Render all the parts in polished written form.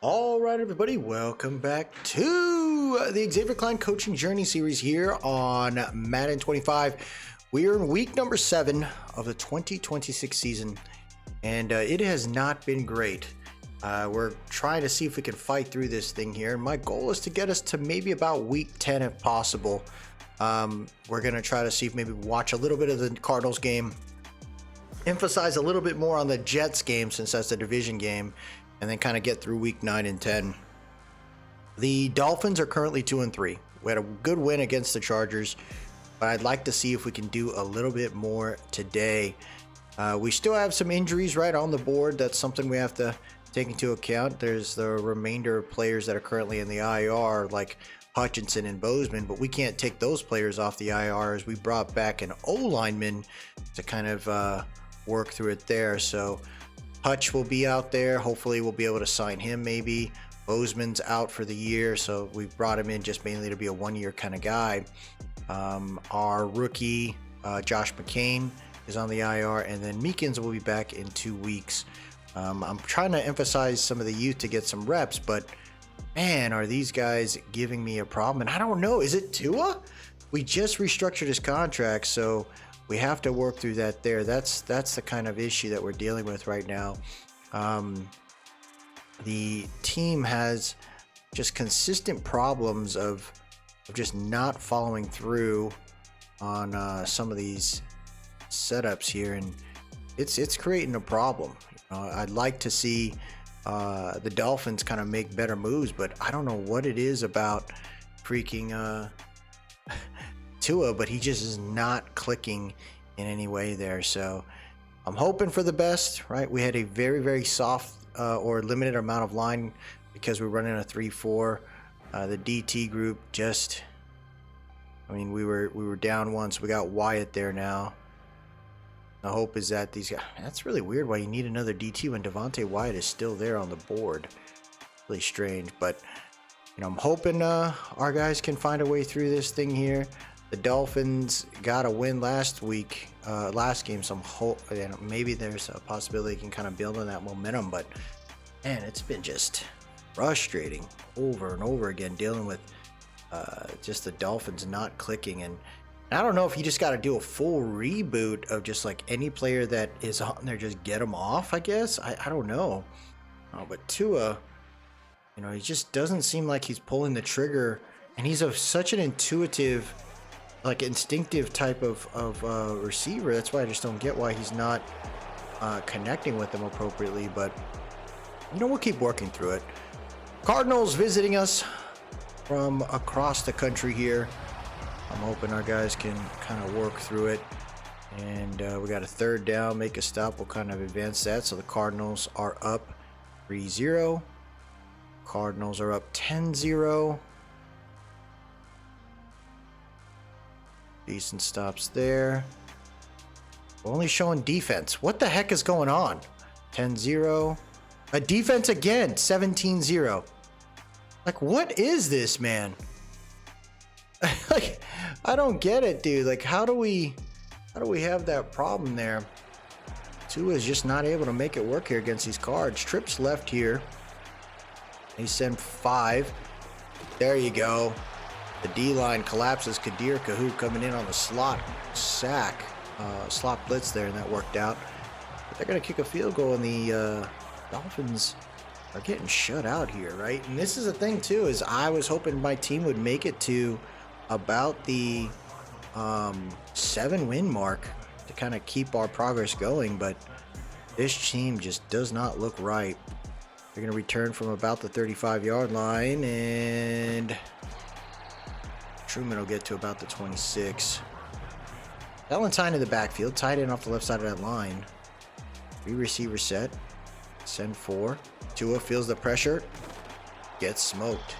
All right, everybody, welcome back to the Xavier Klein Coaching Journey series here on Madden 25. We are in week number 7 of the 2026 season, and it has not been great. We're trying to see if we can fight through this thing here. My goal is to get us to maybe about week 10 if possible. We're going to try to see if maybe watch a little bit of the Cardinals game, emphasize a little bit more on the Jets game since that's the division game, and then kind of get through week 9 and 10. The Dolphins are currently 2-3. We had a good win against the Chargers, but I'd like to see if we can do a little bit more today. We still have some injuries right on the board. That's something we have to take into account. There's the remainder of players that are currently in the IR, like Hutchinson and Bozeman, but we can't take those players off the IR as we brought back an O-lineman to kind of work through it there. So Hutch will be out there. Hopefully we'll be able to sign him maybe. Bozeman's out for the year, so we've brought him in just mainly to be a one-year kind of guy. Our rookie, Josh McCain, is on the IR, and then Meekins will be back in 2 weeks. I'm trying to emphasize some of the youth to get some reps, but man, are these guys giving me a problem. And I don't know, is it Tua? We just restructured his contract, so we have to work through that there. That's the kind of issue that we're dealing with right now. The team has just consistent problems of just not following through on some of these setups here, and it's creating a problem. I'd like to see the Dolphins kind of make better moves, but I don't know what it is about freaking Tua, but he just is not clicking in any way there. So I'm hoping for the best, right? We had a very, very soft or limited amount of line because we're running a 3-4. The DT group just, we were down once. We got Wyatt there now. The hope is that these guys, that's really weird why you need another DT when Devontae Wyatt is still there on the board. Really strange, but I'm hoping our guys can find a way through this thing here. The Dolphins got a win last game. Some hope, maybe there's a possibility they can kind of build on that momentum, but man, it's been just frustrating over and over again dealing with just the Dolphins not clicking. And I don't know if you just got to do a full reboot of just like any player that is on there, just get them off, I guess. I don't know. But Tua, he just doesn't seem like he's pulling the trigger, and he's such an intuitive, instinctive type of receiver. That's why I just don't get why he's not connecting with them appropriately. But we'll keep working through it. Cardinals visiting us from across the country here. I'm hoping our guys can kind of work through it. And we got a third down, make a stop. We'll kind of advance that. So the Cardinals are up 3-0. Cardinals are up 10-0. Decent stops there. We're only showing defense. What the heck is going on? 10-0. A defense again. 17-0. What is this, man? I don't get it, dude. How do we have that problem there? Tua is just not able to make it work here against these Cards. Trips left here. He sent 5. There you go. The D-line collapses. Kadir Kahoot coming in on the slot sack. Slot blitz there, and that worked out. But they're going to kick a field goal, and the Dolphins are getting shut out here, right? And this is the thing, too, is I was hoping my team would make it to about the 7-win mark to kind of keep our progress going, but this team just does not look right. They're going to return from about the 35-yard line, and Truman will get to about the 26. Valentine in the backfield, tight end off the left side of that line. 3 receiver set. Send 4. Tua feels the pressure. Gets smoked.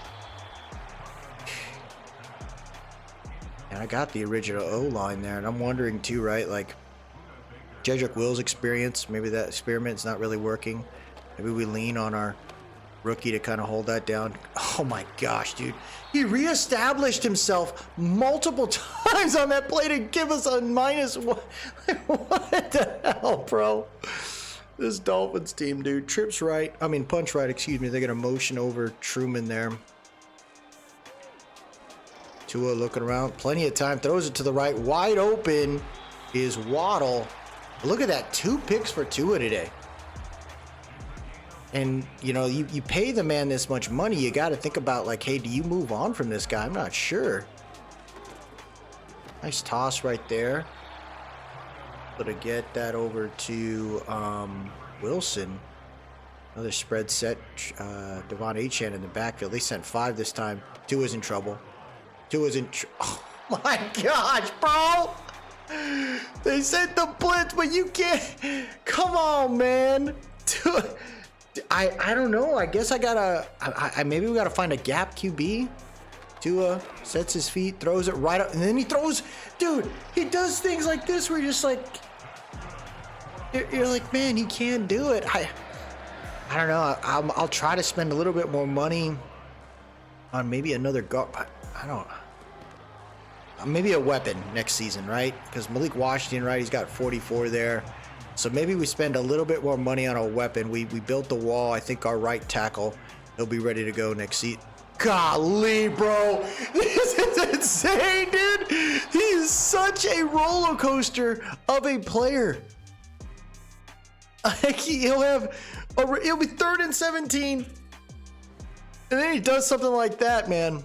And I got the original O-line there, and I'm wondering too, right? Jedrick Will's experience, maybe that experiment's not really working. Maybe we lean on our rookie to kind of hold that down. Oh my gosh, dude. He reestablished himself multiple times on that play to give us a -1. What the hell, bro? This Dolphins team, dude. Punch right, excuse me. They're going to motion over Truman there. Tua looking around. Plenty of time. Throws it to the right. Wide open is Waddle. Look at that. 2 picks for Tua today. And, you know, you pay the man this much money. You got to think about, like, hey, do you move on from this guy? I'm not sure. Nice toss right there. But to get that over to Wilson. Another spread set. Devon Achane in the backfield. They sent 5 this time. Tua's in trouble. Oh my gosh, bro. They sent the blitz, but you can't. Come on, man. I don't know. I guess I gotta. Maybe we gotta find a gap QB. Tua sets his feet, throws it right up, and then he throws. Dude, he does things like this where you're just like, you're like, man, he can't do it. I don't know. I'll try to spend a little bit more money on maybe another guard. I don't. Maybe a weapon next season, right? Because Malik Washington, right? He's got 44 there. So maybe we spend a little bit more money on a weapon. We built the wall. I think our right tackle, he'll be ready to go next season. Golly, bro. This is insane, dude. He is such a roller coaster of a player. He'll be 3rd and 17. And then he does something like that, man.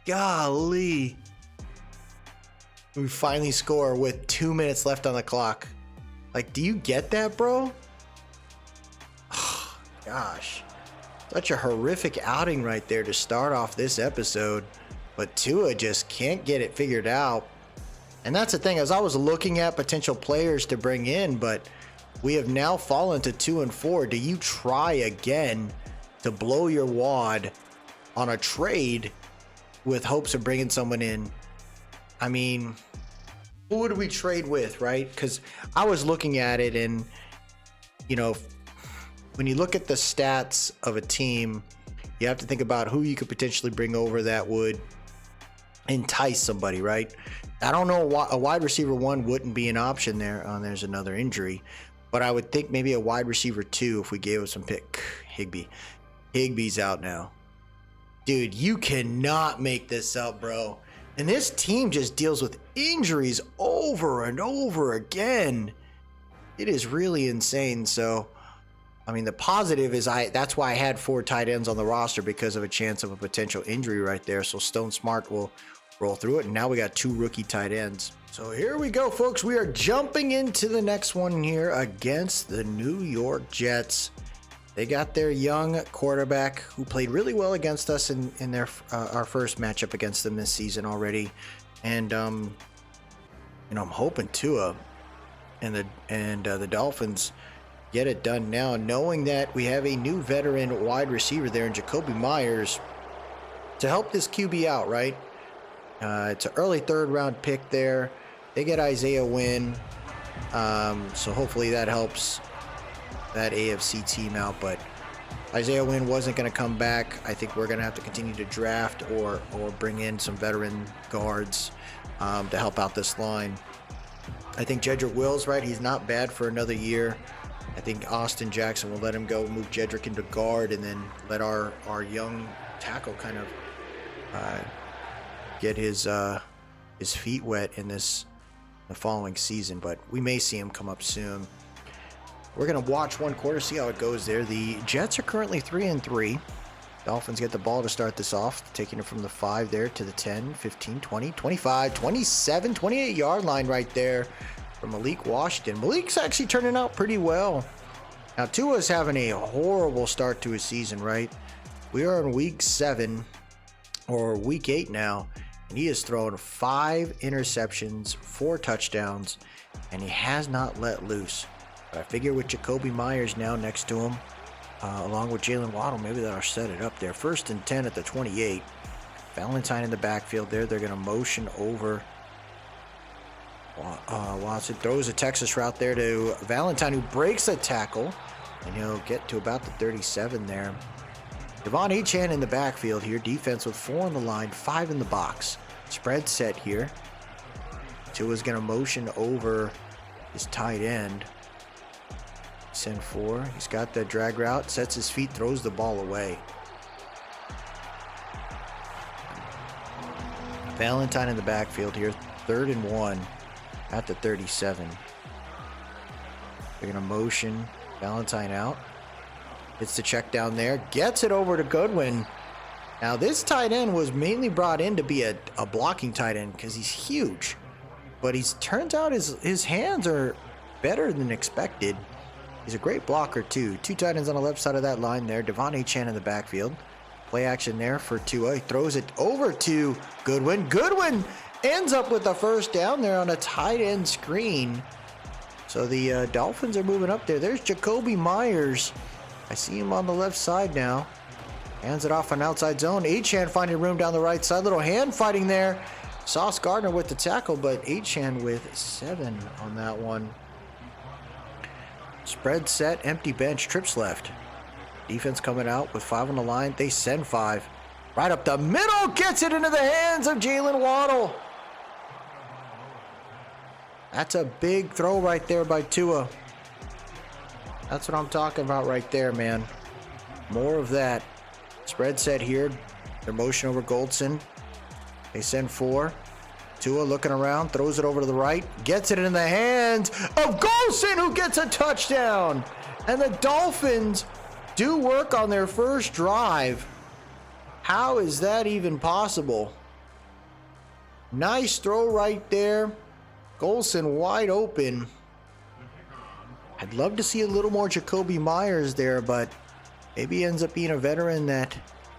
Golly. We finally score with 2 minutes left on the clock. Like, do you get that, bro? Oh, gosh. Such a horrific outing right there to start off this episode. But Tua just can't get it figured out. And that's the thing, as I was looking at potential players to bring in, but we have now fallen to 2-4. Do you try again to blow your wad on a trade with hopes of bringing someone in? I mean, who would we trade with, right? Because I was looking at it, and, you know, when you look at the stats of a team, you have to think about who you could potentially bring over that would entice somebody, right? I don't know, a wide receiver 1 wouldn't be an option there. There's another injury. But I would think maybe a wide receiver 2 if we gave him some pick. Higbee's out now. Dude, you cannot make this up, bro. And this team just deals with injuries over and over again. It is really insane. So, I mean, the positive is that's why I had 4 tight ends on the roster, because of a chance of a potential injury right there. So Stone Smart will roll through it. And now we got 2 rookie tight ends. So here we go, folks. We are jumping into the next one here against the New York Jets. They got their young quarterback who played really well against us in their our first matchup against them this season already, and you know, I'm hoping Tua and the Dolphins get it done now, knowing that we have a new veteran wide receiver there in Jacoby Myers to help this QB out. Right, it's an early 3rd round pick there. They get Isaiah Wynn, so hopefully that helps that AFC team out. But Isaiah Wynn wasn't going to come back. I think we're going to have to continue to draft or bring in some veteran guards to help out this line. I think Jedrick Wills, right, he's not bad for another year. I think Austin Jackson will let him go, move Jedrick into guard, and then let our young tackle kind of get his feet wet in the following season. But we may see him come up soon. We're going to watch 1 quarter, see how it goes there. The Jets are currently 3-3. Dolphins get the ball to start this off, taking it from the 5 there to the 10, 15, 20, 25, 27, 28-yard line right there from Malik Washington. Malik's actually turning out pretty well. Now, Tua's having a horrible start to his season, right? We are in week 7, or week 8 now, and he has thrown 5 interceptions, 4 touchdowns, and he has not let loose. I figure with Jacoby Myers now next to him, along with Jalen Waddle, maybe that'll set it up there. 1st and 10 at the 28. Valentine in the backfield there. They're going to motion over. Watson throws a Texas route there to Valentine, who breaks a tackle, and he'll get to about the 37 there. Devon Achane in the backfield here. Defense with 4 on the line, 5 in the box. Spread set here. Tua's going to motion over his tight end. Send 4. He's got the drag route, sets his feet, throws the ball away. Valentine in the backfield here. 3rd and 1 at the 37. They're going to motion Valentine out. Hits the check down there. Gets it over to Goodwin. Now this tight end was mainly brought in to be a blocking tight end because he's huge. But turns out his hands are better than expected. He's a great blocker too. 2 tight ends on the left side of that line there. Devon Achane in the backfield. Play action there for Tua. He throws it over to Goodwin. Goodwin ends up with the first down there on a tight end screen. So the Dolphins are moving up there. There's Jacoby Myers. I see him on the left side now. Hands it off on outside zone. Achane finding room down the right side. Little hand fighting there. Sauce Gardner with the tackle, but Achane with 7 on that one. Spread set, empty bench, trips left. Defense coming out with 5 on the line. They send 5. Right up the middle. Gets it into the hands of Jalen Waddle. That's a big throw right there by Tua. That's what I'm talking about right there, man. More of that. Spread set here. They're motion over Goldson. They send 4. Tua looking around, throws it over to the right, gets it in the hands of Goldson, who gets a touchdown. And the Dolphins do work on their first drive. How is that even possible? Nice throw right there. Goldson wide open. I'd love to see a little more Jacoby Myers there, but maybe he ends up being a veteran that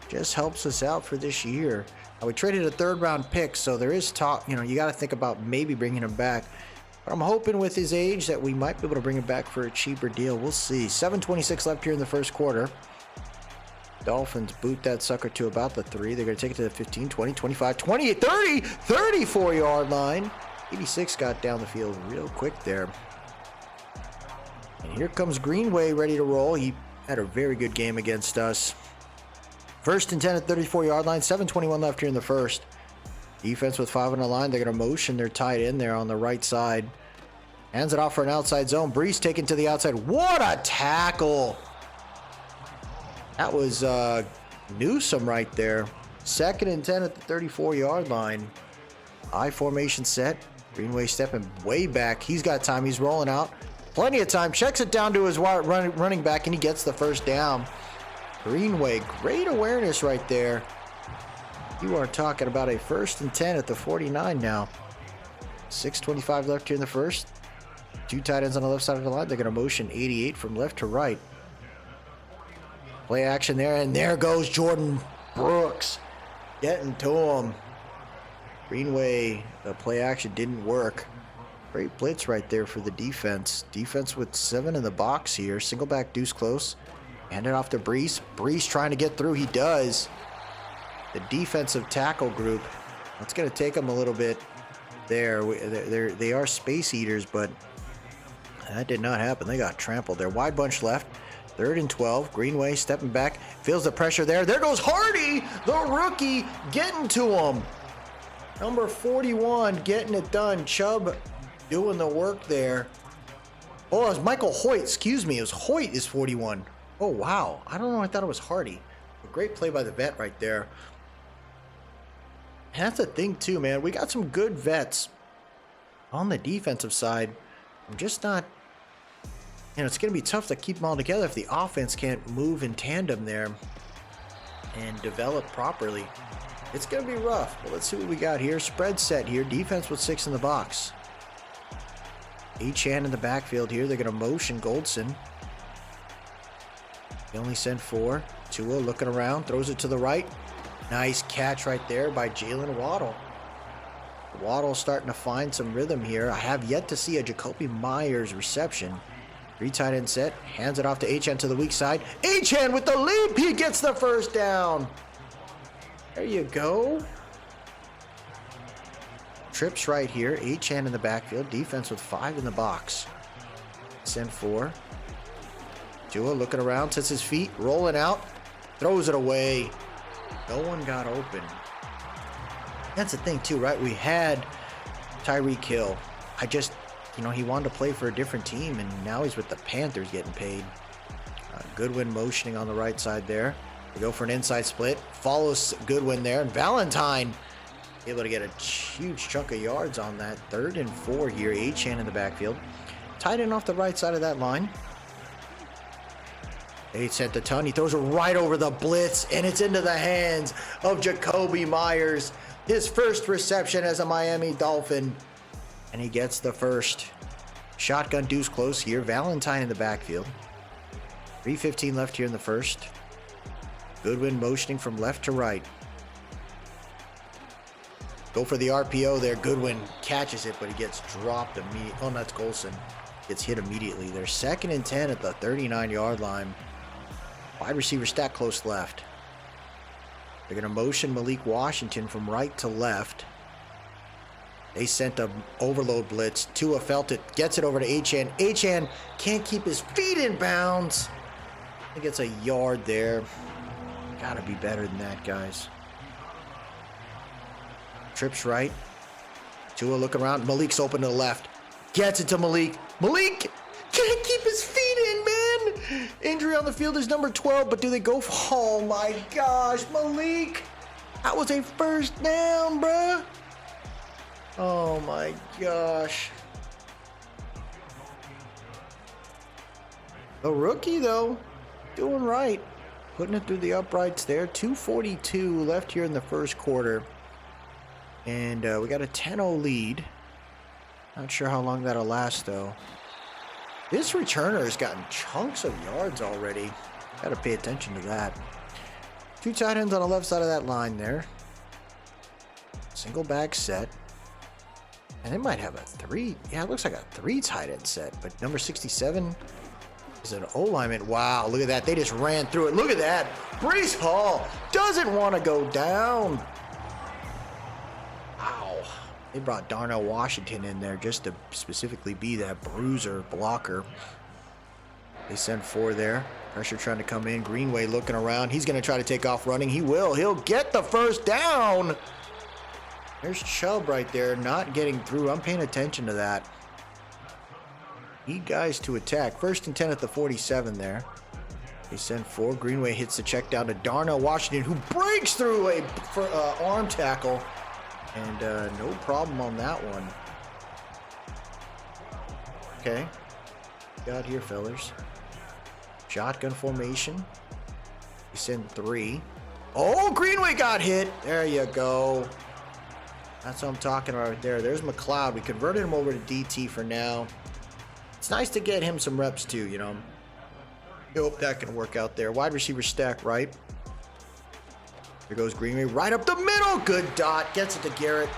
just helps us out for this year. Now, we traded a 3rd round pick, so there is talk, you got to think about maybe bringing him back. But I'm hoping with his age that we might be able to bring him back for a cheaper deal. We'll see. 7:26 left here in the first quarter. Dolphins boot that sucker to about the 3. They're going to take it to the 15, 20, 25, 28, 30, 34-yard line. 86 got down the field real quick there. And here comes Greenway ready to roll. He had a very good game against us. 1st and 10 at 34-yard line. 7:21 left here in the first. Defense with 5 on the line. They're going to motion their tight end there on the right side. Hands it off for an outside zone. Brees taken to the outside. What a tackle! That was Newsome right there. 2nd and 10 at the 34-yard line. I formation set. Greenway stepping way back. He's got time. He's rolling out. Plenty of time. Checks it down to his running back, and he gets the first down. Greenway, great awareness right there. You are talking about a 1st and 10 at the 49 now. 6:25 left here in the first. 2 tight ends on the left side of the line. They're going to motion 88 from left to right. Play action there, and there goes Jordan Brooks. Getting to him. Greenway, the play action didn't work. Great blitz right there for the defense. Defense with 7 in the box here. Single back deuce close. Hand it off to Brees. Brees trying to get through. He does. The defensive tackle group. That's going to take them a little bit there. They are space eaters, but that did not happen. They got trampled there. Wide bunch left. 3rd and 12. Greenway stepping back. Feels the pressure there. There goes Hardy, the rookie, getting to him. Number 41 getting it done. Chubb doing the work there. Oh, it was Michael Hoyt. Excuse me. It was Hoyt is 41. Oh, wow. I don't know. I thought it was Hardy. A great play by the vet right there. And that's the thing, too, man. We got some good vets on the defensive side. I'm just not... it's going to be tough to keep them all together if the offense can't move in tandem there and develop properly. It's going to be rough. But let's see what we got here. Spread set here. Defense with 6 in the box. Achane in the backfield here. They're going to motion Goldson. They only send 4. Tua looking around. Throws it to the right. Nice catch right there by Jalen Waddle. Waddle starting to find some rhythm here. I have yet to see a Jacoby Myers reception. 3 tight end set. Hands it off to Achane to the weak side. Achane with the leap. He gets the first down. There you go. Trips right here. Achane in the backfield. Defense with 5 in the box. Send 4. Tua looking around. Sets his feet. Rolling out. Throws it away. No one got open. That's the thing too, right? We had Tyreek Hill. I just you know, he wanted to play for a different team, and now he's with the Panthers getting paid. Goodwin motioning on the right side there. They go for an inside split. Follows Goodwin there, and Valentine able to get a huge chunk of yards on that. 3rd and 4 here. Achane in the backfield. Tight end off the right side of that line. They sent the ton. He throws it right over the blitz, and it's into the hands of Jacoby Myers. His first reception as a Miami Dolphin, and he gets the first. Shotgun deuce close here. Valentine in the backfield. 3:15 left here in the first. Goodwin motioning from left to right. Go for the RPO there. Goodwin catches it, but he gets dropped immediately. Oh, that's Golson. Gets hit immediately. They're 2nd and 10 at the 39-yard line. Wide receiver stack close left. They're going to motion Malik Washington from right to left. They sent a overload blitz. Tua felt it. Gets it over to Achane. Achane can't keep his feet in bounds. He gets a yard there. Gotta be better than that, guys. Trips right. Tua looking around. Malik's open to the left. Gets it to Malik. Malik can't keep his feet in, man. Injury on the field is number 12, but do they go for... Oh, my gosh. Malik. That was a first down, bruh. Oh, my gosh. The rookie, though, doing right. Putting it through the uprights there. 2:42 left here in the first quarter. And we got a 10-0 lead. Not sure how long that'll last, though. This returner has gotten chunks of yards already. Got to pay attention to that. 2 tight ends on the left side of that line there. Single back set. And they might have a 3. Yeah, it looks like a 3 tight end set. But number 67 is an O-lineman. Wow, look at that. They just ran through it. Look at that. Breece Hall doesn't want to go down. Wow. They brought Darnell Washington in there just to specifically be that bruiser blocker. They sent 4 there. Pressure trying to come in. Greenway looking around. He's going to try to take off running. He will. He'll get the first down. There's Chubb right there not getting through. I'm paying attention to that. Need guys to attack. 1st and 10 at the 47 there. They send 4. Greenway hits the check down to Darnell Washington, who breaks through a arm tackle. And no problem on that one. Okay. Got here, fellas. Shotgun formation. They send 3. Oh, Greenway got hit. There you go. That's what I'm talking about right there. There's McLeod. We converted him over to DT for now. It's nice to get him some reps too, you know. I hope that can work out there. Wide receiver stack right. There goes Greenway right up the middle. Good dot. Gets it to Garrett.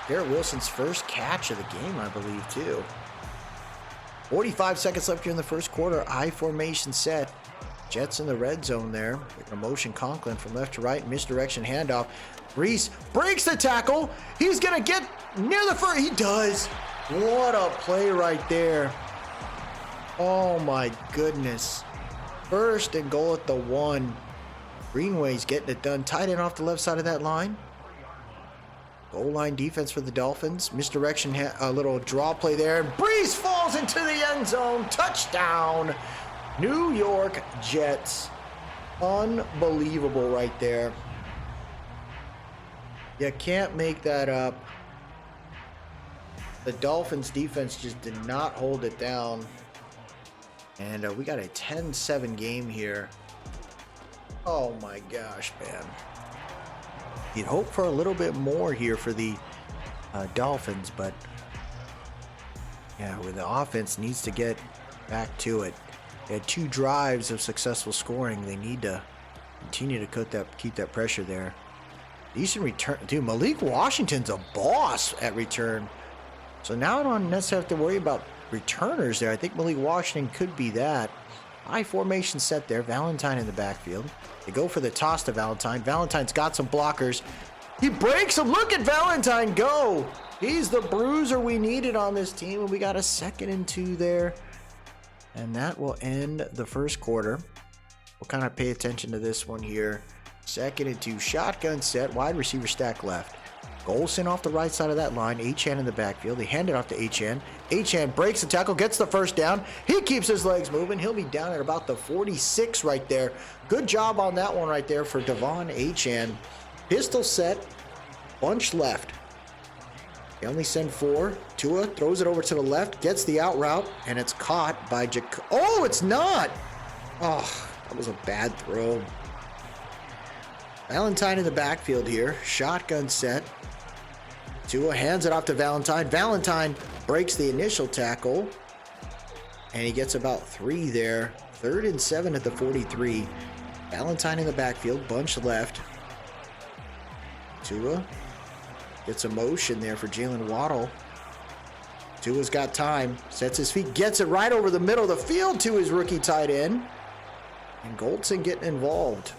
Garrett Wilson's first catch of the game, I believe, too. 45 seconds left here in the first quarter. I formation set. Jets in the red zone there. They're going to motion Conklin from left to right. Misdirection handoff. Breece breaks the tackle. He's going to get near the first. He does. What a play right there. Oh, my goodness. 1st and goal at the 1. Greenway's getting it done. Tight end off the left side of that line. Goal line defense for the Dolphins. Misdirection, a little draw play there. And Breece falls into the end zone. Touchdown. New York Jets. Unbelievable right there. You can't make that up. The Dolphins defense just did not hold it down. And we got a 10-7 game here. Oh my gosh, man. You'd hope for a little bit more here for the Dolphins, but yeah, where the offense needs to get back to it. They had 2 drives of successful scoring. They need to continue to keep that pressure there. Decent return. Dude, Malik Washington's a boss at return. So now I don't necessarily have to worry about returners there. I think Malik Washington could be that. High formation set there. Valentine in the backfield. They go for the toss to Valentine. Valentine's got some blockers. He breaks them. Look at Valentine go. He's the bruiser we needed on this team. And we got a 2nd and 2 there. And that will end the first quarter. We'll kind of pay attention to this one here. 2nd and 2. Shotgun set. Wide receiver stack left. Golson off the right side of that line. Achan in the backfield. They hand it off to Achan. Achan breaks the tackle, gets the first down. He keeps his legs moving. He'll be down at about the 46 right there. Good job on that one right there for Devon Achan. Pistol set. Bunch left. They only send 4. Tua throws it over to the left, gets the out route, and it's caught by Oh, it's not! Oh, that was a bad throw. Valentine in the backfield here. Shotgun set. Tua hands it off to Valentine. Valentine breaks the initial tackle. And he gets about 3 there. 3rd and 7 at the 43. Valentine in the backfield. Bunch left. Tua gets a motion there for Jalen Waddle. Tua's got time. Sets his feet. Gets it right over the middle of the field to his rookie tight end. And Goldson getting involved.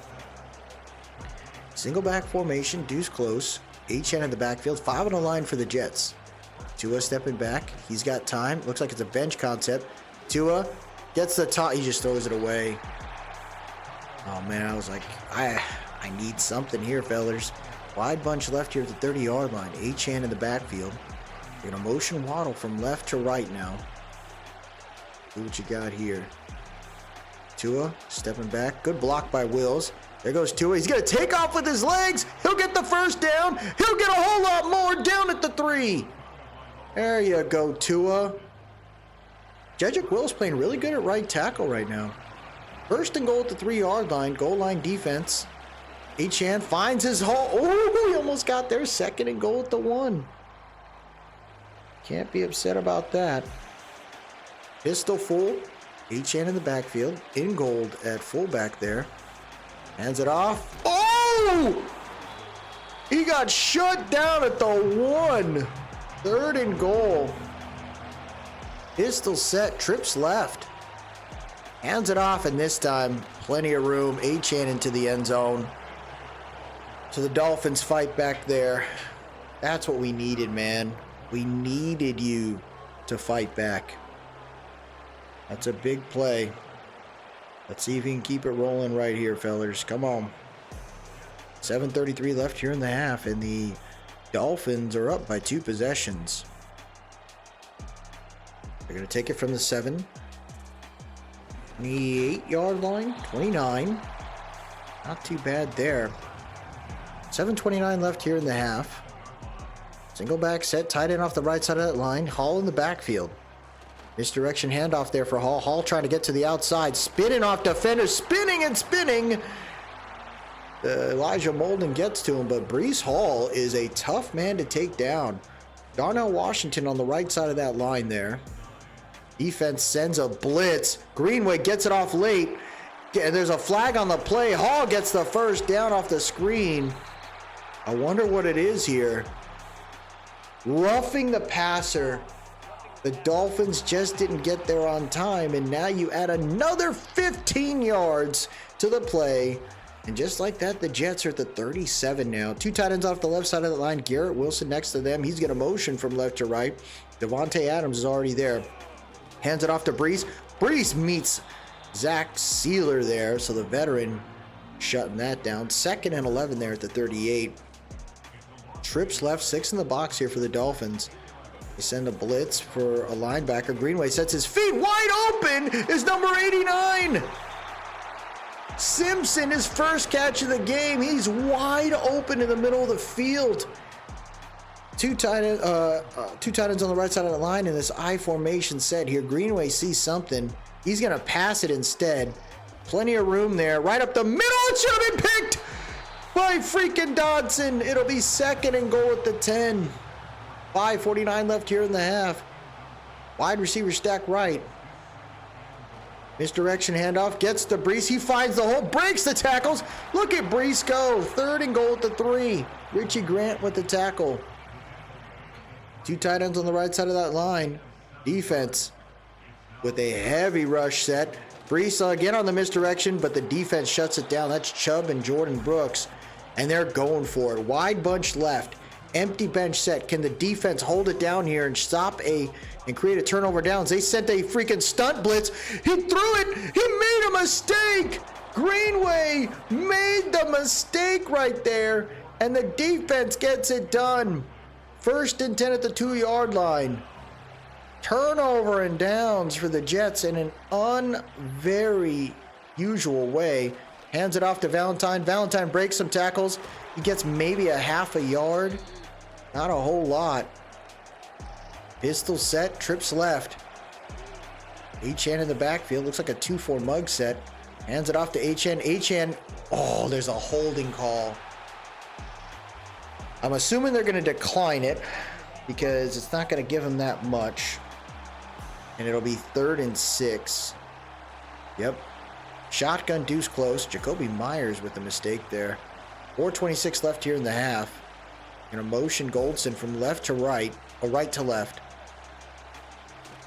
Single back formation. Deuce close. Achan in the backfield. 5 on the line for the Jets. Tua stepping back. He's got time. Looks like it's a bench concept. Tua gets the top. He just throws it away. Oh, man. I was like, I need something here, fellas. Wide bunch left here at the 30-yard line. Achan in the backfield. You're going to motion Waddle from left to right now. See what you got here. Tua stepping back. Good block by Wills. There goes Tua. He's going to take off with his legs. He'll get the first down. He'll get a whole lot more down at the 3. There you go, Tua. Jedrick Wills playing really good at right tackle right now. 1st and goal at the 3-yard line. Goal line defense. Achan finds his hole. Oh, he almost got there. 2nd and goal at the 1. Can't be upset about that. Pistol full. Achan in the backfield. In gold at fullback there. Hands it off. Oh! He got shut down at the 1. 3rd and goal. Pistol set. Trips left. Hands it off, and this time, plenty of room. Achan into the end zone. So the Dolphins fight back there. That's what we needed, man. We needed you to fight back. That's a big play. Let's see if he can keep it rolling right here, fellas. Come on. 7:33 left here in the half, and the Dolphins are up by 2 possessions. They're going to take it from the 7. 28-yard line. 29. Not too bad there. 7:29 left here in the half. Single back set, tight end off the right side of that line. Hall in the backfield. Misdirection handoff there for Hall. Hall trying to get to the outside. Spinning off defenders. Spinning and spinning. Elijah Molden gets to him, but Breece Hall is a tough man to take down. Darnell Washington on the right side of that line there. Defense sends a blitz. Greenway gets it off late. And there's a flag on the play. Hall gets the first down off the screen. I wonder what it is here. Roughing the passer. The Dolphins just didn't get there on time, and now you add another 15 yards to the play. And just like that, the Jets are at the 37 now. 2 tight ends off the left side of the line. Garrett Wilson next to them. He's going to motion from left to right. Devontae Adams is already there. Hands it off to Breece. Breece meets Zach Sealer there, so the veteran shutting that down. 2nd and 11 there at the 38. Trips left, 6 in the box here for the Dolphins. They send a blitz for a linebacker. Greenway sets his feet wide open. Is number 89. Simpson, his first catch of the game. He's wide open in the middle of the field. 2 tight ends on the right side of the line in this I formation set here. Greenway sees something. He's going to pass it instead. Plenty of room there. Right up the middle. It should have been picked by freaking Dodson. It'll be 2nd and goal at the 10. 5:49 left here in the half. Wide receiver stack right. Misdirection handoff. Gets to Breece. He finds the hole. Breaks the tackles. Look at Breece go. 3rd and goal at the 3. Richie Grant with the tackle. 2 tight ends on the right side of that line. Defense with a heavy rush set. Breece again on the misdirection, but the defense shuts it down. That's Chubb and Jordan Brooks. And they're going for it. Wide bunch left. Empty bench set. Can the defense hold it down here and stop and create a turnover downs? They sent a freaking stunt blitz. He threw it. He made a mistake. Greenway made the mistake right there. And the defense gets it done. 1st and 10 at the 2-yard line. Turnover and downs for the Jets in an very usual way. Hands it off to Valentine. Valentine breaks some tackles. He gets maybe a half a yard. Not a whole lot. Pistol set, trips left. Achane in the backfield. Looks like a 2-4 mug set. Hands it off to Achane. Achane. Oh, there's a holding call. I'm assuming they're going to decline it because it's not going to give him that much. And it'll be 3rd and 6. Yep. Shotgun deuce close. Jacoby Myers with the mistake there. 4:26 left here in the half. Gonna motion Goldson from left to right, or right to left.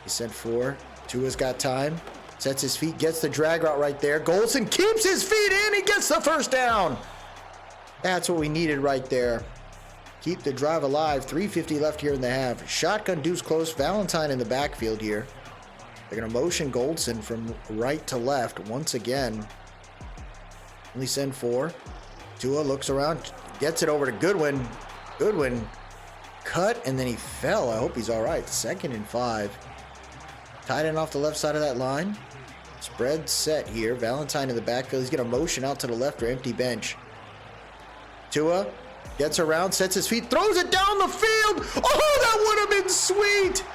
He sent 4. Tua's got time. Sets his feet, gets the drag route right there. Goldson keeps his feet in. He gets the first down. That's what we needed right there. Keep the drive alive. 3:50 left here in the half. Shotgun deuce close. Valentine in the backfield here. They're going to motion Goldson from right to left once again. Only send 4. Tua looks around. Gets it over to Goodwin. Goodwin cut and then he fell. I hope he's all right. 2nd and 5. Tight end off the left side of that line. Spread set here. Valentine in the backfield. He's going to motion out to the left or empty bench. Tua gets around, sets his feet, throws it down the field. Oh, that would have been sweet.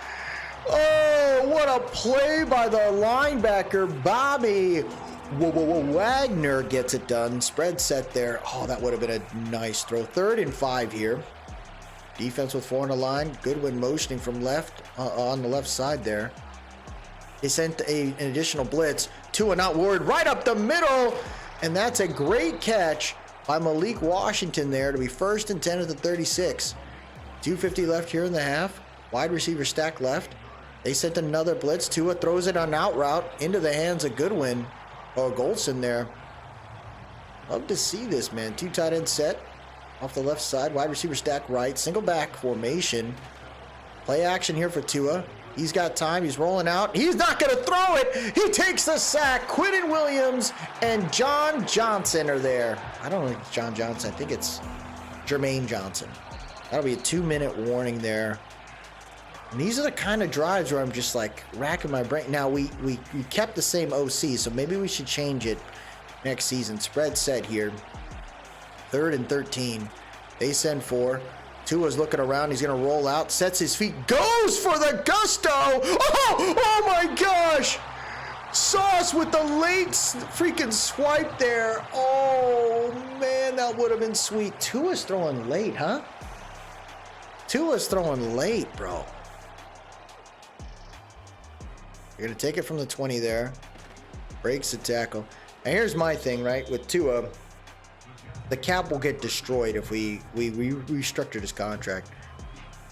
Oh, what a play by the linebacker. Bobby Wagner gets it done. Spread set there. Oh, that would have been a nice throw. 3rd and 5 here. Defense with 4 on the line. Goodwin motioning from left on the left side there. They sent an additional blitz. Tua not worried. Right up the middle. And that's a great catch by Malik Washington there to be 1st and 10 at the 36. 2:50 left here in the half. Wide receiver stack left. They sent another blitz. Tua throws it on out route into the hands of Goodwin. Or Goldson there. Love to see this, man. 2 tight end set. Off the left side. Wide receiver stack right. Single back formation. Play action here for Tua. He's got time. He's rolling out. He's not going to throw it. He takes the sack. Quinton Williams and John Johnson are there. I don't know if it's John Johnson. I think it's Jermaine Johnson. That'll be a 2-minute warning there. And these are the kind of drives where I'm just like racking my brain. Now, we kept the same OC, so maybe we should change it next season. Spread set here. 3rd and 13. They send 4. Tua's looking around. He's going to roll out. Sets his feet. Goes for the gusto. Oh my gosh. Sauce with the late freaking swipe there. Oh, man, that would have been sweet. Tua's throwing late, huh? Tua's throwing late, bro. You're going to take it from the 20 there. Breaks the tackle. And here's my thing, right? With Tua, the cap will get destroyed if we restructure this contract.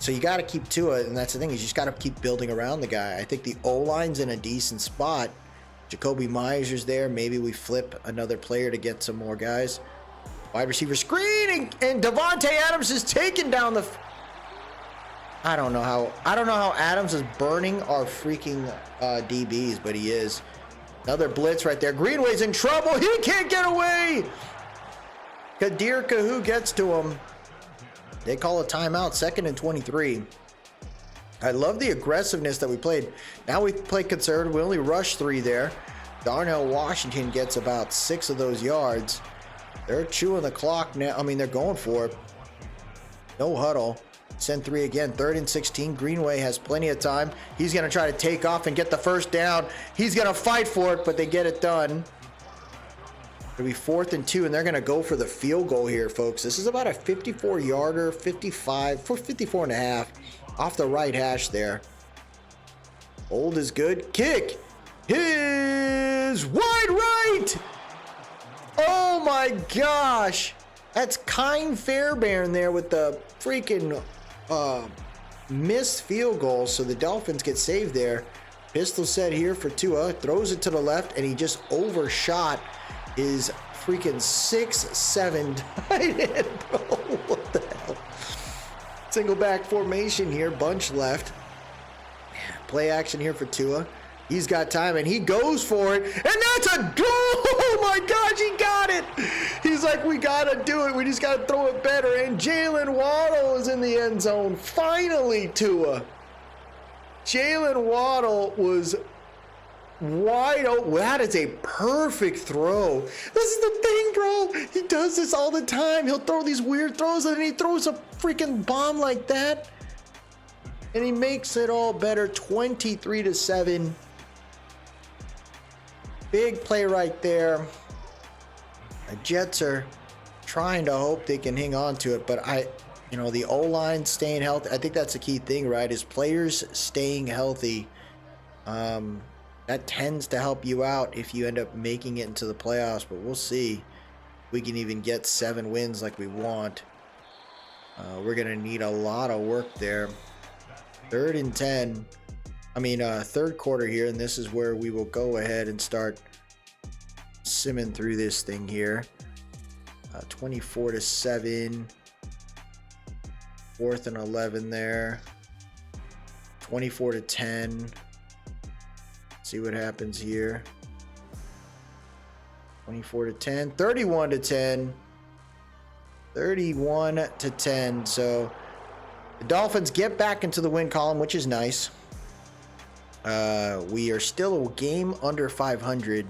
So you got to keep Tua, and that's the thing, is you just got to keep building around the guy. I think the O-line's in a decent spot. Jacoby Myers is there. Maybe we flip another player to get some more guys. Wide receiver screen, and Devontae Adams is taken down the... I don't know how Adams is burning our freaking DBs, but he is. Another blitz right there. Greenway's in trouble. He can't get away. Kadir Kahu gets to him. They call a timeout. 2nd and 23. I love the aggressiveness that we played. Now we play conservative. We only rushed 3 there. Darnell Washington gets about 6 of those yards. They're chewing the clock now. I mean, they're going for it. No huddle. Send 3 again. 3rd and 16. Greenway has plenty of time. He's going to try to take off and get the first down. He's going to fight for it, but they get it done. It'll be 4th and 2, and they're going to go for the field goal here, folks. This is about a 54-yarder, 54 and a half off the right hash there. Old is good. Kick is wide right. Oh, my gosh. That's Kine Fairbairn there with the freaking missed field goal. So the Dolphins get saved there. Pistol set here for Tua. Throws it to the left, and he just overshot his freaking 6'7" tight end, bro. What the hell? Single back formation here. Bunch left. Play action here for Tua. He's got time, and he goes for it. And that's a goal! Oh, my gosh, he got it! He's like, back. We gotta do it. We just gotta throw it better. And Jalen Waddle is in the end zone. Finally, Tua. Jalen Waddle was wide open. That is a perfect throw. This is the thing, bro. He does this all the time. He'll throw these weird throws and then he throws a freaking bomb like that. And he makes it all better. 23-7. Big play right there. The Jets are trying to hope they can hang on to it, but the O-line staying healthy. I think that's the key thing, right? Is players staying healthy. That tends to help you out if you end up making it into the playoffs, but we'll see if we can even get 7 wins like we want. We're going to need a lot of work there. 3rd and 10. Third quarter here, and this is where we will go ahead and start simming through this thing here. 24-7. 4th and 11 there. 24-10. See what happens here. 24-10. 31-10. 31-10. So the Dolphins get back into the win column, which is nice. We are still a game under 500,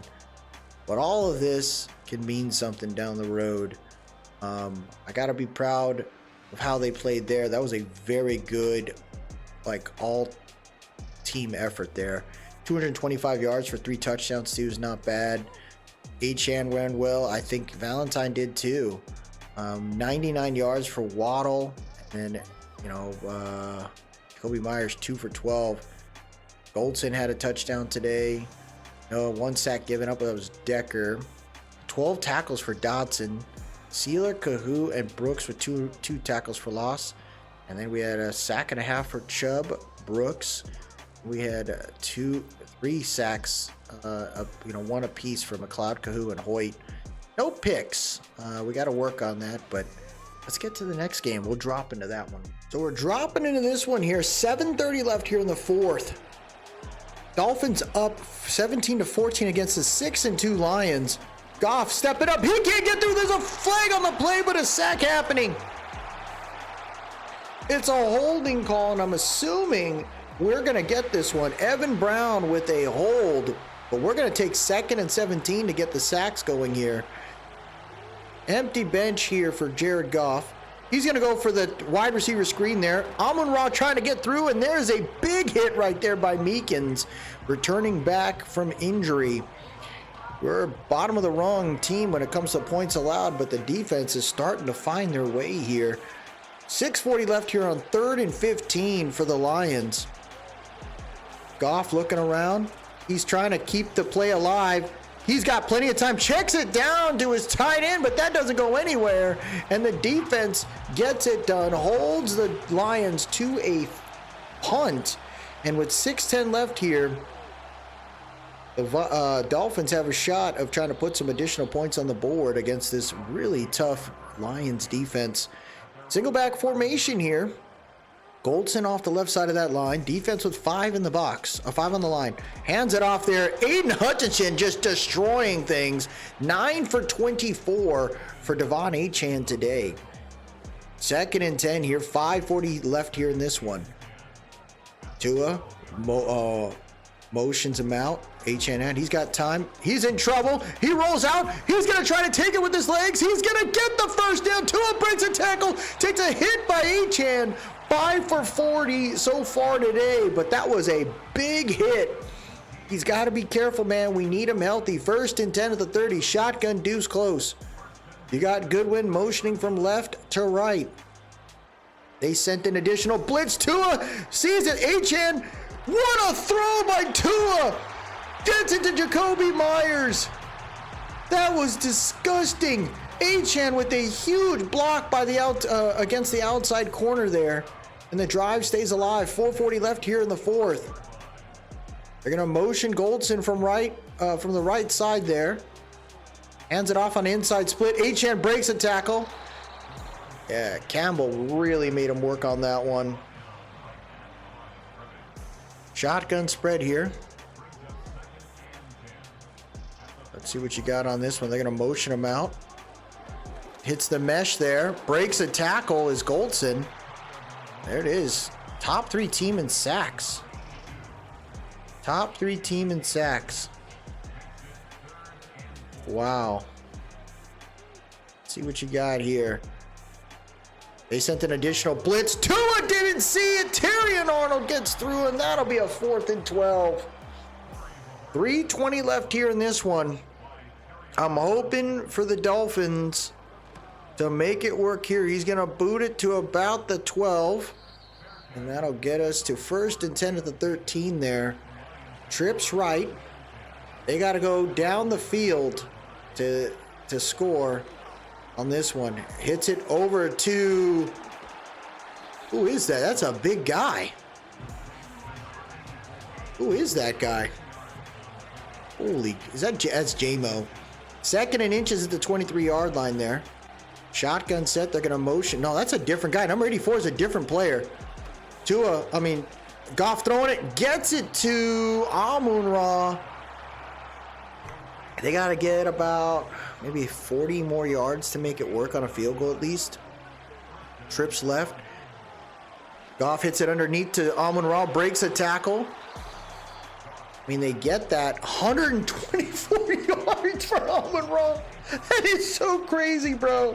but all of this can mean something down the road. I gotta be proud of how they played there. That was a very good, all team effort there. 225 yards for 3 touchdowns too is not bad. Achane ran well. I think Valentine did too. 99 yards for Waddle, and Kobe Myers 2 for 12. Goldson had a touchdown today. No, 1 sack given up, but that was Decker. 12 tackles for Dotson. Sealer, Kahoo, and Brooks with two tackles for loss. And then we had a sack and a half for Chubb, Brooks. We had 3 sacks, 1 apiece for McLeod, Kahoo, and Hoyt. No picks. We got to work on that, but let's get to the next game. We'll drop into that one. So we're dropping into this one here. 7:30 left here in the 4th. Dolphins up 17-14 against the 6-2 Lions. Goff stepping up. He can't get through. There's a flag on the play, but a sack happening. It's a holding call, and I'm assuming we're going to get this one. Evan Brown with a hold, but we're going to take 2nd and 17 to get the sacks going here. Empty bench here for Jared Goff. He's going to go for the wide receiver screen there. Amon-Ra trying to get through, and there's a big hit right there by Meekins, returning back from injury. We're bottom of the wrong team when it comes to points allowed, but the defense is starting to find their way here. 6:40 left here on 3rd and 15 for the Lions. Goff looking around. He's trying to keep the play alive. He's got plenty of time. Checks it down to his tight end, but that doesn't go anywhere. And the defense gets it done, holds the Lions to a punt. And with 6:10 left here, the Dolphins have a shot of trying to put some additional points on the board against this really tough Lions defense. Single back formation here. Goldson off the left side of that line. Defense with 5 in the box. 5 on the line. Hands it off there. Aiden Hutchinson just destroying things. 9 for 24 for Devon Achane today. 2nd and 10 here. 5:40 left here in this one. Tua motions him out. Achane out. He's got time. He's in trouble. He rolls out. He's going to try to take it with his legs. He's going to get the first down. Tua breaks a tackle. Takes a hit by Achane. 5 for 40 so far today, but that was a big hit. He's got to be careful, man. We need him healthy. 1st and 10 at the 30. Shotgun deuce close. You got Goodwin motioning from left to right. They sent an additional blitz. Tua sees it. Achane. What a throw by Tua. Gets it to Jacoby Myers. That was disgusting. Achane with a huge block by the against the outside corner there. And the drive stays alive. 4:40 left here in the 4th. They're going to motion Goldson from the right side there. Hands it off on the inside split. Achane breaks a tackle. Yeah, Campbell really made him work on that one. Shotgun spread here. Let's see what you got on this one. They're going to motion him out. hits the mesh there. Breaks a tackle is Goldson. There it is. Top 3 team in sacks. Top 3 team in sacks. Wow. Let's see what you got here. They sent an additional blitz. Tua didn't see it. Terrion Arnold gets through, and that'll be a 4th and 12. 3:20 left here in this one. I'm hoping for the Dolphins to make it work here. He's going to boot it to about the 12. And that'll get us to 1st and 10 at the 13 there. Trips right. They got to go down the field to score on this one. Hits it over to... Who is that? That's a big guy. Who is that guy? Holy... That's J-Mo. 2nd and inches at the 23-yard line there. Shotgun set. They're going to motion. No, that's a different guy. Number 84 is a different player. Goff throwing it. Gets it to Amun-Ra. They got to get about maybe 40 more yards to make it work on a field goal at least. Trips left. Goff hits it underneath to Amun-Ra. Breaks a tackle. I mean, they get that 124 yards for Amun-Ra. That is so crazy, bro.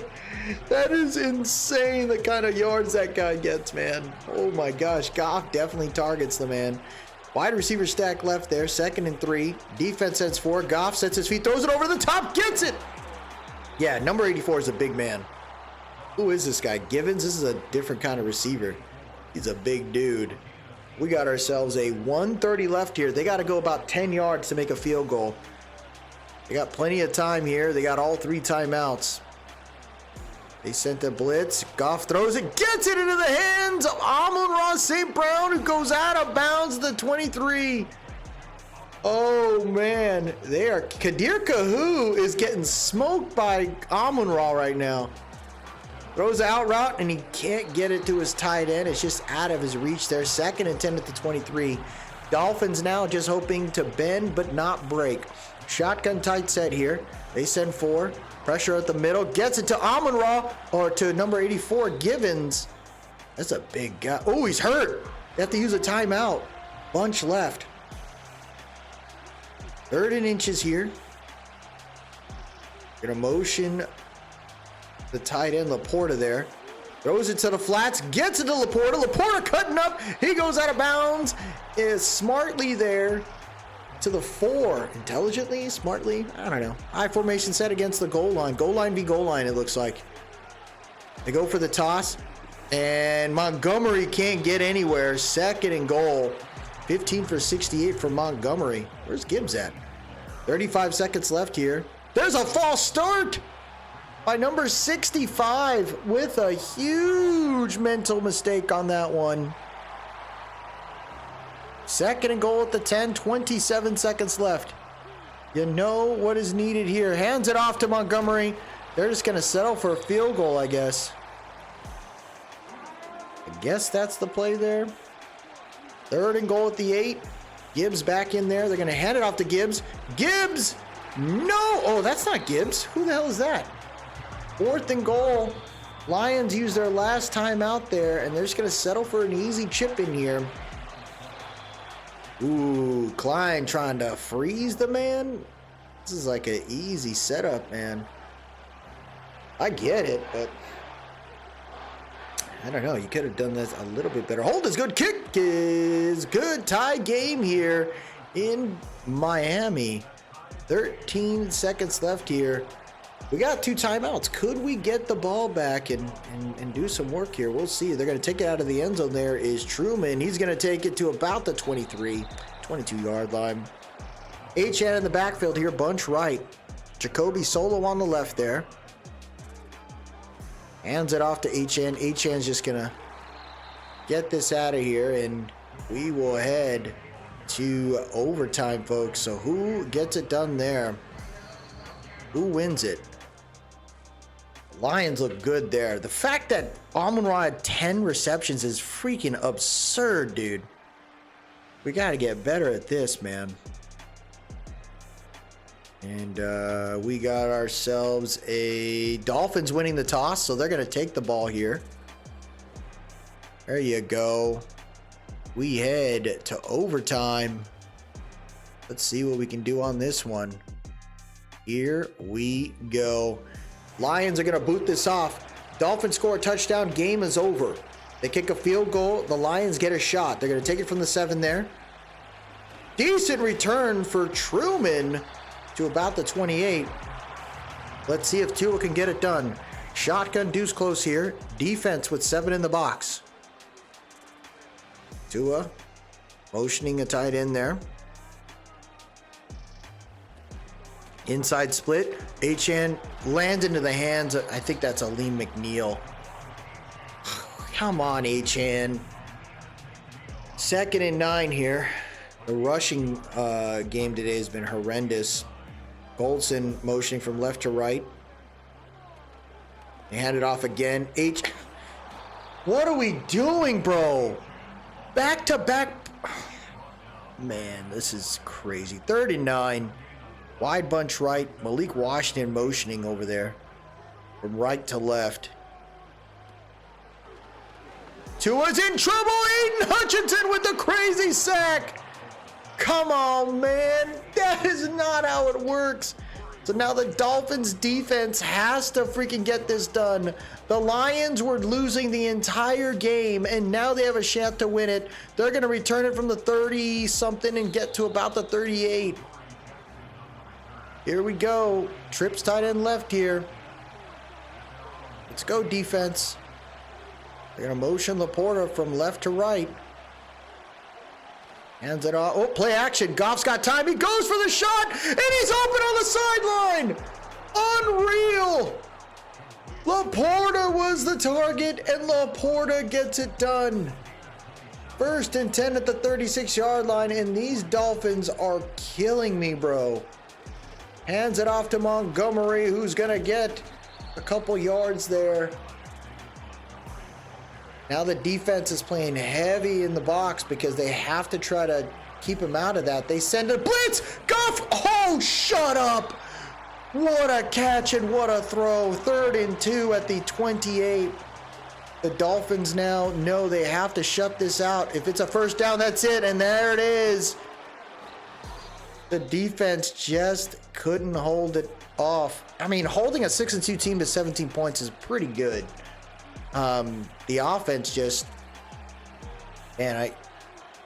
That is insane, the kind of yards that guy gets, man. Oh my gosh, Goff definitely targets the man. Wide receiver stack left there, 2nd and 3. Defense sets 4. Goff sets his feet, throws it over the top, gets it. Yeah, number 84 is a big man. Who is this guy? Givens? This is a different kind of receiver. He's a big dude. We got ourselves a 1:30 left here. They got to go about 10 yards to make a field goal. They got plenty of time here. They got all 3 timeouts. They sent the blitz. Goff throws it, gets it into the hands of Amon-Ra St. Brown, who goes out of bounds the 23. Oh, man. Kadir Kahu is getting smoked by Amon-Ra right now. Throws the out route, and he can't get it to his tight end. It's just out of his reach there. 2nd and 10 at the 23. Dolphins now just hoping to bend but not break. Shotgun tight set here. They send 4. Pressure at the middle. Gets it to Amon-Ra, or to number 84, Givens. That's a big guy. Oh, he's hurt. They have to use a timeout. Bunch left. 3rd and inches here. Gonna motion the tight end Laporta there. Throws it to the flats. Gets it to Laporta. Laporta cutting up. He goes out of bounds. Is smartly there to the 4. Intelligently? Smartly? I don't know. High formation set against the goal line. Goal line v goal line, it looks like. They go for the toss. And Montgomery can't get anywhere. 2nd and goal. 15 for 68 from Montgomery. Where's Gibbs at? 35 seconds left here. There's a false start by number 65 with a huge mental mistake on that one. 2nd and goal at the 10, 27 seconds left. You know what is needed here. Hands it off to Montgomery. They're just going to settle for a field goal, I guess. I guess that's the play there. 3rd and goal at the 8. Gibbs back in there. They're going to hand it off to Gibbs. Gibbs! No! Oh, that's not Gibbs. Who the hell is that? 4th and goal. Lions use their last time out there, and they're just going to settle for an easy chip in here. Ooh, Klein trying to freeze the man. This is like an easy setup, man. I get it, but I don't know. You could have done this a little bit better. Hold is good. Kick is good. Tie game here in Miami. 13 seconds left here. We got 2 timeouts. Could we get the ball back and do some work here? We'll see. They're going to take it out of the end zone. There is Truman. He's going to take it to about the 22-yard line. Achane in the backfield here. Bunch right. Jacoby Solo on the left there. Hands it off to Achane. Achane's just going to get this out of here, and we will head to overtime, folks. So who gets it done there? Who wins it? Lions look good there. The fact that Amon-Ra had 10 receptions is freaking absurd, dude. We got to get better at this, man. And we got ourselves a Dolphins winning the toss, so they're going to take the ball here. There you go. We head to overtime. Let's see what we can do on this one. Here we go. Lions are going to boot this off. Dolphins score a touchdown. Game is over. They kick a field goal. The Lions get a shot. They're going to take it from the 7 there. Decent return for Truman to about the 28. Let's see if Tua can get it done. Shotgun deuce close here. Defense with 7 in the box. Tua motioning a tight end there. Inside split. Achane lands into the hands. I think that's Aleem McNeil. Come on, Achane. 2nd and 9 here. The rushing game today has been horrendous. Goldson motioning from left to right. They hand it off again. What are we doing, bro? Back to back. Man, this is crazy. 3rd and 9. Wide bunch right. Malik Washington motioning over there. From right to left. Tua's in trouble. Aiden Hutchinson with the crazy sack. Come on, man. That is not how it works. So now the Dolphins defense has to freaking get this done. The Lions were losing the entire game, and now they have a chance to win it. They're going to return it from the 30-something and get to about the 38. Here we go. Trips tight end left here. Let's go, defense. They're going to motion Laporta from left to right. Hands it off. Oh, play action. Goff's got time. He goes for the shot, and he's open on the sideline. Unreal. Laporta was the target, and Laporta gets it done. 1st and 10 at the 36-yard line, and these Dolphins are killing me, bro. Hands it off to Montgomery, who's going to get a couple yards there. Now the defense is playing heavy in the box because they have to try to keep him out of that. They send a blitz. Goff. Oh, shut up. What a catch and what a throw. 3rd and 2 at the 28. The Dolphins now know they have to shut this out. If it's a 1st down, that's it. And there it is. The defense just couldn't hold it off. I mean, holding a 6-2 team to 17 points is pretty good. The offense just, man,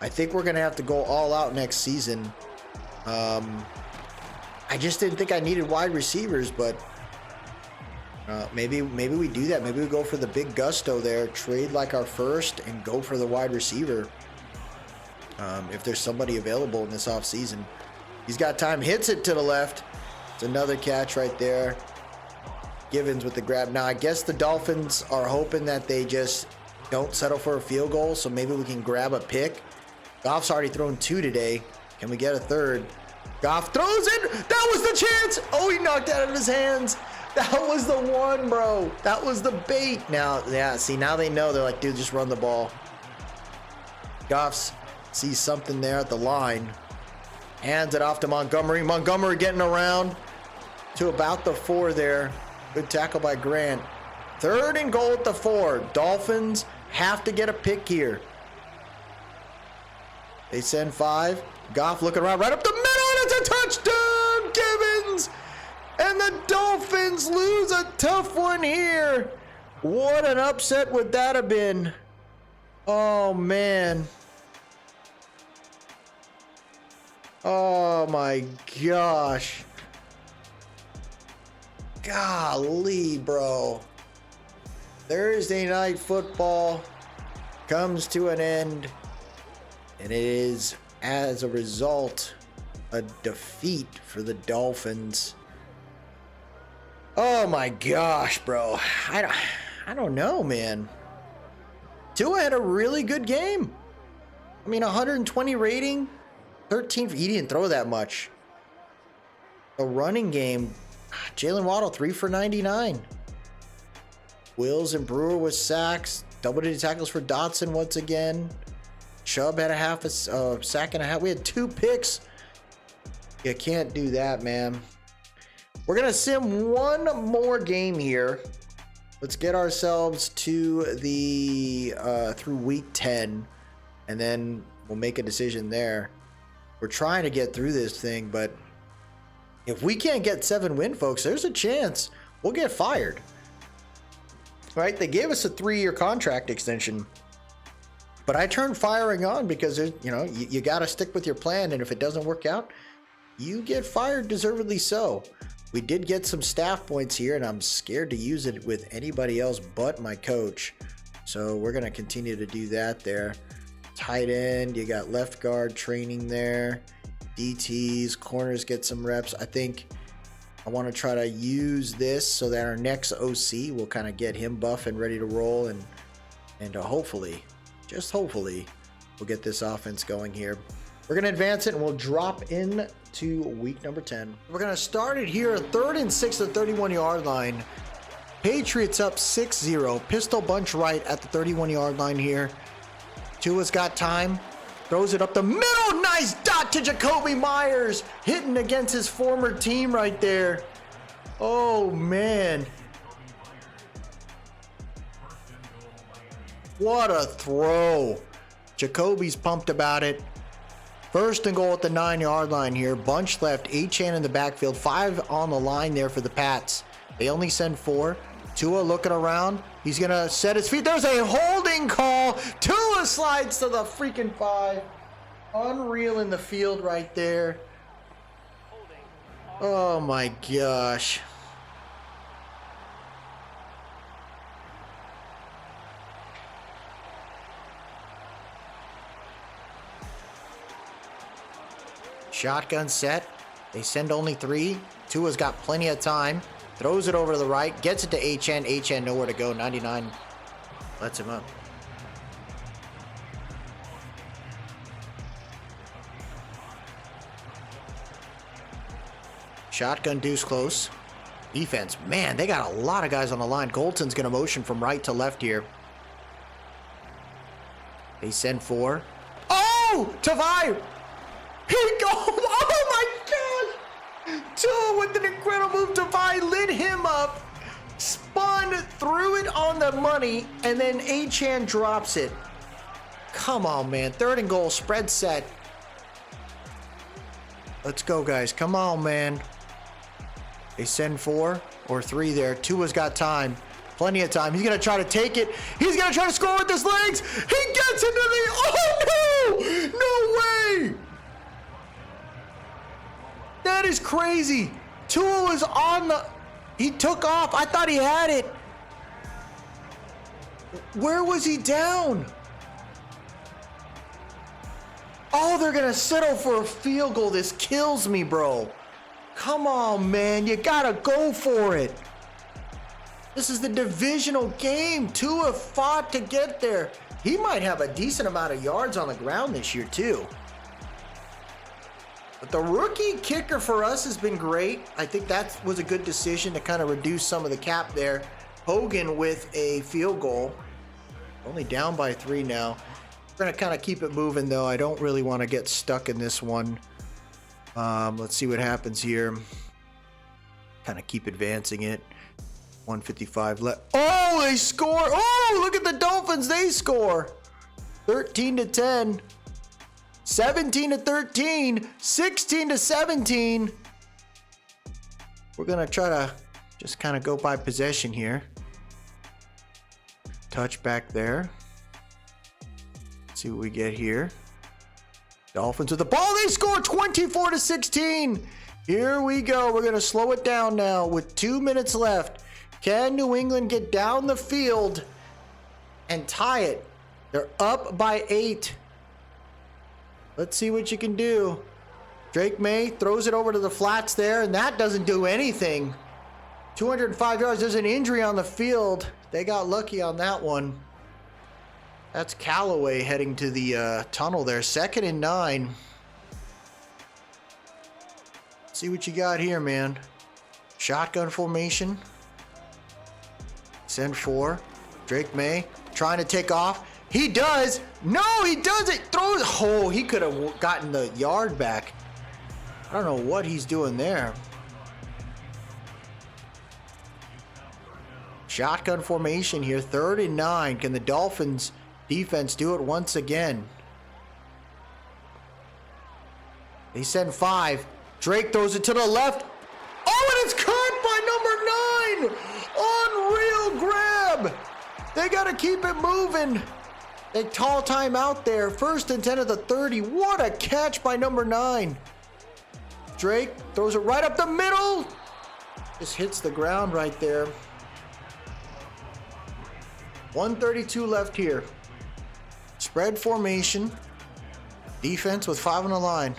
I think we're going to have to go all out next season. I just didn't think I needed wide receivers, but maybe we do that. Maybe we go for the big gusto there, trade like our 1st and go for the wide receiver. If there's somebody available in this offseason. He's got time, hits it to the left. It's another catch right there. Givens with the grab. Now, I guess the Dolphins are hoping that they just don't settle for a field goal, so maybe we can grab a pick. Goff's already thrown 2 today. Can we get a 3rd? Goff throws it. That was the chance. Oh, he knocked it out of his hands. That was the one, bro. That was the bait. Now, yeah, see, now they know. They're like, dude, just run the ball. Goff sees something there at the line. Hands it off to Montgomery. Montgomery getting around to about the 4 there. Good tackle by Grant. 3rd and goal at the 4. Dolphins have to get a pick here. They send 5. Goff looking around right up the middle, and it's a touchdown, Givens! And the Dolphins lose a tough one here. What an upset would that have been? Oh, man. Oh, my gosh. Golly, bro. Thursday night football comes to an end, and it is, as a result, a defeat for the Dolphins. Oh my gosh, bro. I don't know, man. Tua had a really good game. I mean, 120 rating, 13. He didn't throw that much. The running game, Jalen Waddle 3 for 99. Wills and Brewer with sacks. Double-digit tackles for Dotson once again. Chubb had a sack and a half. We had 2 picks. You can't do that, man. We're gonna sim one more game here. Let's get ourselves to the through week 10, and then we'll make a decision there. We're trying to get through this thing, but if we can't get 7 win, folks, there's a chance we'll get fired. Right? They gave us a 3-year contract extension, but I turned firing on because there's, you know, you got to stick with your plan, and if it doesn't work out, you get fired, deservedly so. We did get some staff points here, and I'm scared to use it with anybody else but my coach. So we're going to continue to do that there. Tight end, you got left guard training there. DTs, corners get some reps. I think I want to try to use this so that our next OC will kind of get him buff and ready to roll. And hopefully, just hopefully, we'll get this offense going here. We're going to advance it, and we'll drop in to week number 10. We're going to start it here, 3rd and 6 at the 31-yard line. Patriots up 6-0. Pistol bunch right at the 31-yard line here. Tua's got time. Throws it up the middle. Nice dot to Jacoby Myers. Hitting against his former team right there. Oh, man. What a throw. Jacoby's pumped about it. 1st and goal at the 9-yard line here. Bunch left. Achane in the backfield. 5 on the line there for the Pats. They only send 4. Tua looking around. He's going to set his feet. There's a holding call. Tua slides to the freaking 5. Unreal in the field right there. Oh my gosh. Shotgun set. They send only 3. Tua's got plenty of time. Throws it over to the right. Gets it to Achane. Achane nowhere to go. 99 lets him up. Shotgun deuce close. Defense. Man, they got a lot of guys on the line. Colton's going to motion from right to left here. They send 4. Oh! Tavai! He goes! Oh my gosh! Tua with an incredible move. Tavai lit him up. Spun, threw it on the money, and then Achane drops it. Come on, man. 3rd and goal. Spread set. Let's go, guys. Come on, man. They send 4 or 3 there. Tua's got time. Plenty of time. He's going to try to take it. He's going to try to score with his legs. He gets into the... Oh, no! No way! That is crazy. Tua was on the... He took off. I thought he had it. Where was he down? Oh, they're going to settle for a field goal. This kills me, bro. Come on, man. You got to go for it. This is the divisional game. Tua fought to get there. He might have a decent amount of yards on the ground this year, too. But the rookie kicker for us has been great. I think that was a good decision to kind of reduce some of the cap there. Hogan with a field goal. Only down by 3 now. We're going to kind of keep it moving, though. I don't really want to get stuck in this one. Let's see what happens here. Kind of keep advancing it. 155 left. Oh, they score. Oh, look at the Dolphins. They score. 13-10. 17-13. 16-17. We're going to try to just kind of go by possession here. Touch back there. Let's see what we get here. Dolphins with the ball. They score 24-16. Here we go. We're going to slow it down now with 2 minutes left. Can New England get down the field and tie it? They're up by 8. Let's see what you can do. Drake May throws it over to the flats there, and that doesn't do anything. 205 yards. There's an injury on the field. They got lucky on that one. That's Callaway heading to the tunnel there. 2nd and 9. See what you got here, man. Shotgun formation. Send 4. Drake May trying to take off. He does. No, he doesn't. Throws. Oh, he could have gotten the yard back. I don't know what he's doing there. Shotgun formation here, 3rd and 9. Can the Dolphins defense do it once again? They send 5. Drake throws it to the left. Oh, and it's caught by number 9. Unreal grab. They got to keep it moving. A tall time out there. 1st and 10 of the 30. What a catch by number 9. Drake throws it right up the middle. Just hits the ground right there. 1:32 left here. Spread formation. Defense with 5 on the line.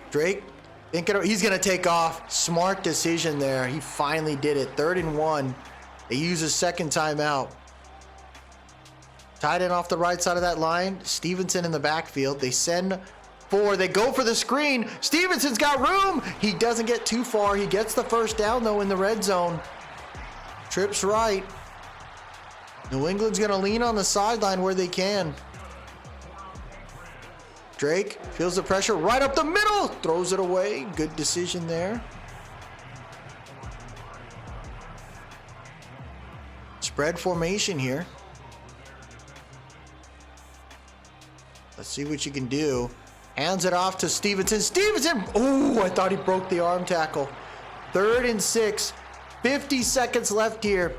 Drake thinking he's going to take off. Smart decision there. He finally did it. 3rd and 1. They use his 2nd timeout. Tight end off the right side of that line. Stevenson in the backfield. They send 4. They go for the screen. Stevenson's got room. He doesn't get too far. He gets the 1st down, though, in the red zone. Trips right. New England's going to lean on the sideline where they can. Drake feels the pressure right up the middle. Throws it away. Good decision there. Spread formation here. Let's see what you can do. Hands it off to Stevenson. Stevenson! Oh, I thought he broke the arm tackle. 3rd and 6. 50 seconds left here.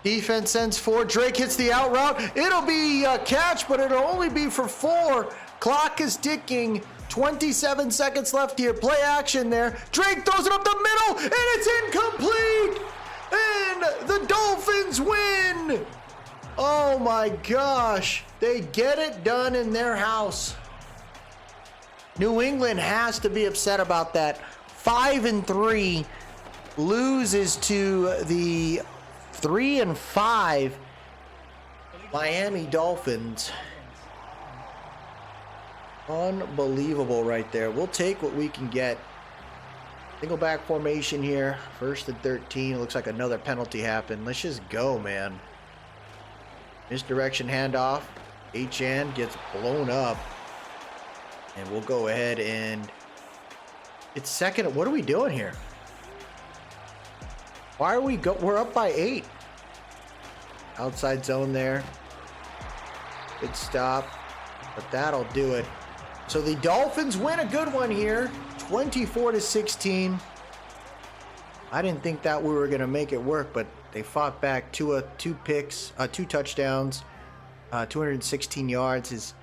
Defense sends 4. Drake hits the out route. It'll be a catch, but it'll only be for 4. Clock is ticking. 27 seconds left here. Play action there. Drake throws it up the middle, and it's incomplete! And the Dolphins win! Oh my gosh. They get it done in their house. New England has to be upset about that. 5 and 3 loses to the 3 and 5 Miami Dolphins. Unbelievable right there. We'll take what we can get. Single back formation here. 1st and 13. It looks like another penalty happened. Let's just go, man. Misdirection handoff. HN gets blown up. And we'll go ahead and it's 2nd. What are we doing here? Why are we we're up by 8. Outside zone there. Good stop. But that'll do it. So the Dolphins win a good one here. 24-16. I didn't think that we were going to make it work, but they fought back. 2 picks, 2 touchdowns, 216 yards. His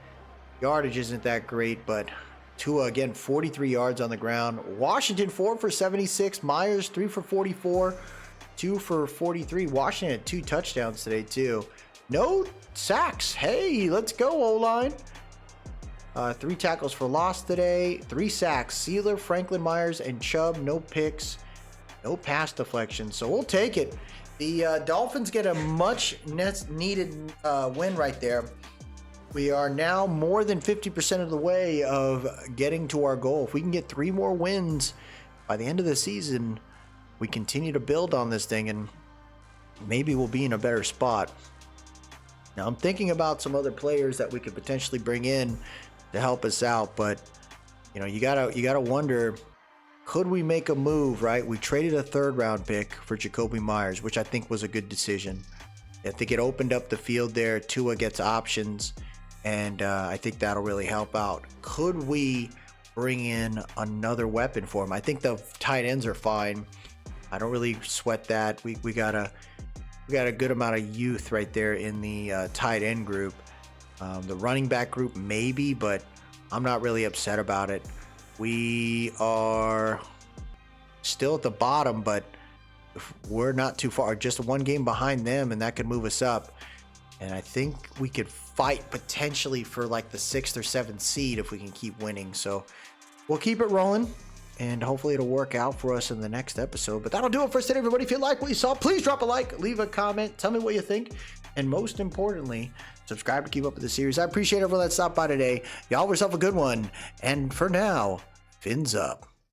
yardage isn't that great, but Tua again 43 yards on the ground. Washington 4 for 76. Myers 3 for 44. 2 for 43. Washington had 2 touchdowns today too. No sacks. Hey, let's go O-line. 3 tackles for loss today. 3 sacks. Sealer, Franklin Myers, and Chubb. No picks. No pass deflection. So we'll take it. The Dolphins get a much needed win right there. We are now more than 50% of the way of getting to our goal. If we can get 3 more wins by the end of the season, we continue to build on this thing and maybe we'll be in a better spot. Now I'm thinking about some other players that we could potentially bring in to help us out, but you know, you gotta wonder, could we make a move, right? We traded a 3rd round pick for Jacoby Myers, which I think was a good decision. I think it opened up the field there. Tua gets options, and I think that'll really help out. Could we bring in another weapon for him? I think the tight ends are fine. I don't really sweat that. We got a good amount of youth right there in the tight end group. The running back group maybe, but I'm not really upset about it. We are still at the bottom, but we're not too far. Just 1 game behind them, and that could move us up. And I think we could fight potentially for like the 6th or 7th seed if we can keep winning. So we'll keep it rolling, and hopefully it'll work out for us in the next episode. But that'll do it for us today, everybody. If you like what you saw, please drop a like, leave a comment, tell me what you think, and most importantly, subscribe to keep up with the series. I appreciate everyone that stopped by today. Y'all have yourself a good one. And for now, fins up.